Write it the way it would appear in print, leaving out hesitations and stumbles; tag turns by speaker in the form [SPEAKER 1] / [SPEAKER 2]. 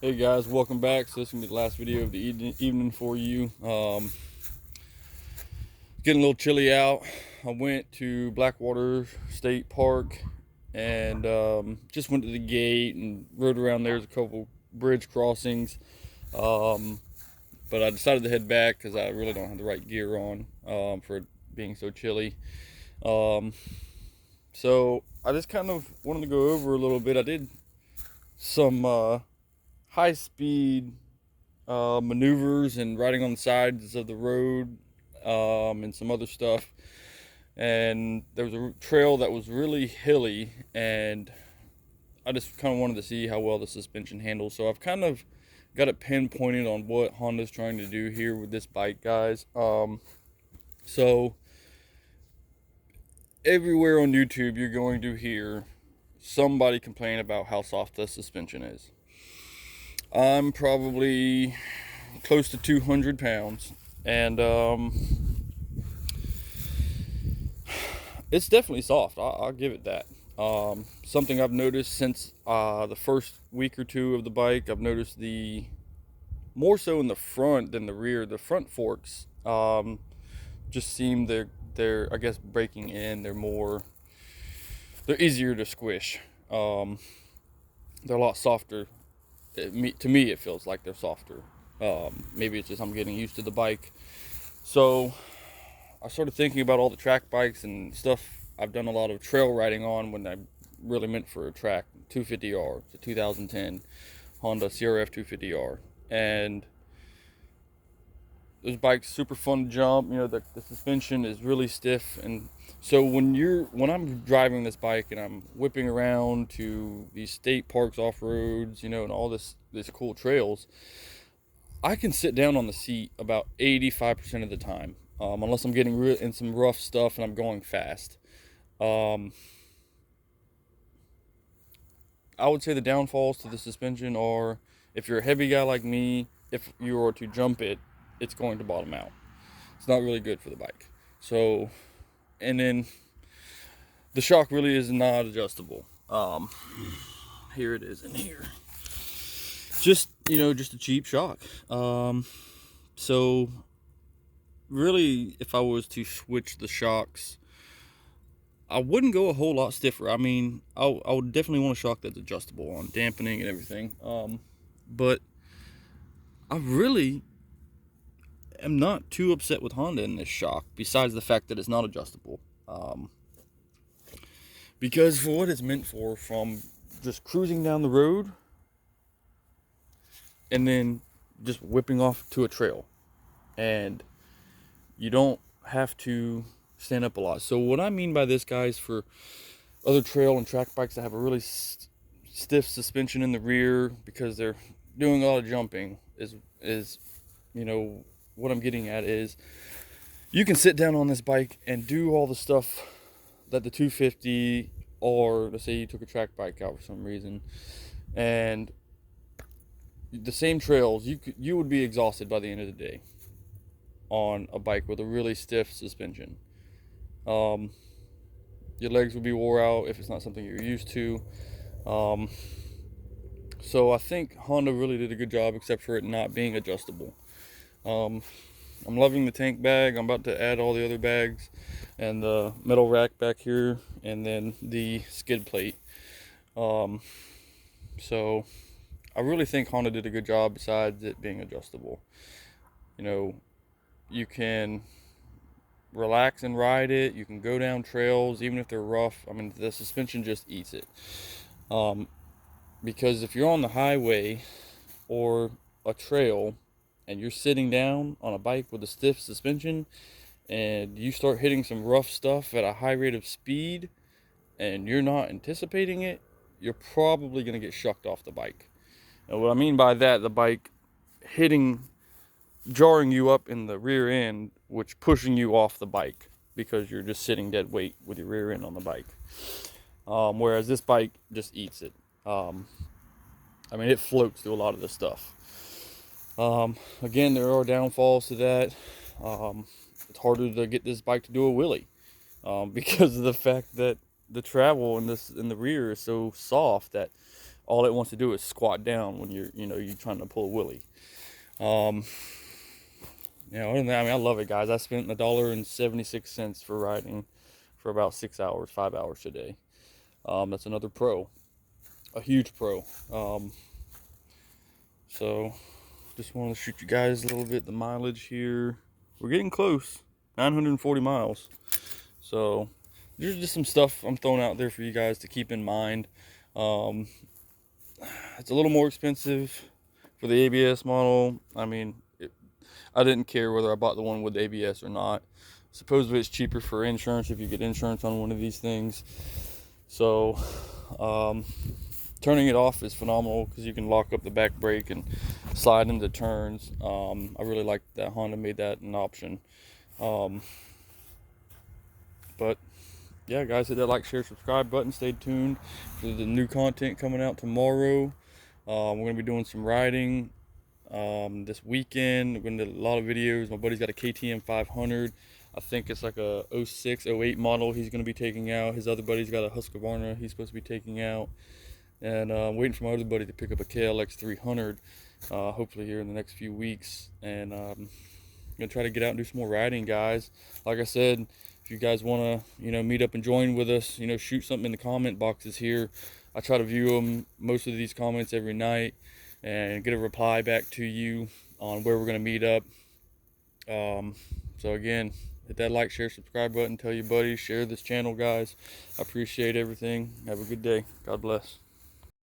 [SPEAKER 1] Hey guys, welcome back. So this is gonna be the last video of the evening for you. Getting a little chilly out. I went to Blackwater State Park and just went to the gate and rode around. There's a couple bridge crossings, um, but I decided to head back because I really don't have the right gear on for it being so chilly. Um, so I just kind of wanted to go over a little bit. I did some high speed maneuvers and riding on the sides of the road, and some other stuff. And there was a trail that was really hilly, and I just kind of wanted to see how well the suspension handles. So I've kind of got it pinpointed on what Honda's trying to do here with this bike, guys. So everywhere on YouTube, you're going to hear somebody complain about how soft the suspension is. I'm probably close to 200 pounds, and it's definitely soft. I'll give it that. Something I've noticed since the first week or two of the bike, I've noticed the more so in the front than the rear. The front forks just seem they're I guess breaking in. They're easier to squish. They're a lot softer. To me, it feels like they're softer. Maybe it's just I'm getting used to the bike. So I started thinking about all the track bikes and stuff I've done a lot of trail riding on when I really meant for a track. 250R, it's a 2010 Honda CRF 250R. And those bikes super fun to jump. You know, the suspension is really stiff, and so when I'm driving this bike and I'm whipping around to these state parks off roads, you know, and all this cool trails, I can sit down on the seat about 85% of the time, unless I'm getting in some rough stuff and I'm going fast. Um, I would say the downfalls to the suspension are, if you're a heavy guy like me, if you were to jump it, it's going to bottom out. It's not really good for the bike. So, and then the shock really is not adjustable. Here it is in here. Just, just a cheap shock. So really, if I was to switch the shocks, I wouldn't go a whole lot stiffer. I mean, I would definitely want a shock that's adjustable on dampening and everything. But I really am not too upset with Honda in this shock, besides the fact that it's not adjustable. Because for what it's meant for, from just cruising down the road and then just whipping off to a trail, and you don't have to stand up a lot. So what I mean by this, guys, for other trail and track bikes that have a really stiff suspension in the rear because they're doing a lot of jumping, is what I'm getting at is, you can sit down on this bike and do all the stuff that the 250, or let's say you took a track bike out for some reason, and the same trails, you would be exhausted by the end of the day on a bike with a really stiff suspension. Um, your legs would be wore out if it's not something you're used to. Um, so I think Honda really did a good job, except for it not being adjustable. Um, I'm loving the tank bag. I'm about to add all the other bags and the metal rack back here, and then the skid plate. Um, so I really think Honda did a good job, besides it being adjustable. You know, you can relax and ride it. You can go down trails, even if they're rough. I mean, the suspension just eats it. Um, because if you're on the highway or a trail and you're sitting down on a bike with a stiff suspension, and you start hitting some rough stuff at a high rate of speed and you're not anticipating it, you're probably going to get shucked off the bike. And what I mean by that, the bike jarring you up in the rear end, which pushing you off the bike because you're just sitting dead weight with your rear end on the bike. Whereas this bike just eats it. I mean, it floats through a lot of this stuff. Again, there are downfalls to that. It's harder to get this bike to do a wheelie, because of the fact that the travel in the rear is so soft that all it wants to do is squat down when you're trying to pull a wheelie. Other than that, I mean, I love it, guys. I spent $1.76 for riding for about 6 hours, 5 hours today. That's another pro, a huge pro. So just wanted to shoot you guys a little bit the mileage here. We're getting close, 940 miles. So there's just some stuff I'm throwing out there for you guys to keep in mind. It's a little more expensive for the ABS model. I mean, I didn't care whether I bought the one with ABS or not. Supposedly it's cheaper for insurance if you get insurance on one of these things. So turning it off is phenomenal because you can lock up the back brake and slide into turns. I really like that Honda made that an option. But yeah, guys, hit that like, share, subscribe button. Stay tuned for the new content coming out tomorrow. We're going to be doing some riding this weekend. We're going to do a lot of videos. My buddy's got a KTM 500. I think it's like a 06, 08 model he's going to be taking out. His other buddy's got a Husqvarna he's supposed to be taking out. And I'm waiting for my other buddy to pick up a KLX 300, hopefully here in the next few weeks. And I'm going to try to get out and do some more riding, guys. Like I said, if you guys want to, meet up and join with us, shoot something in the comment boxes here. I try to view them, most of these comments every night, and get a reply back to you on where we're going to meet up. So again, hit that like, share, subscribe button. Tell your buddies, share this channel, guys. I appreciate everything. Have a good day. God bless.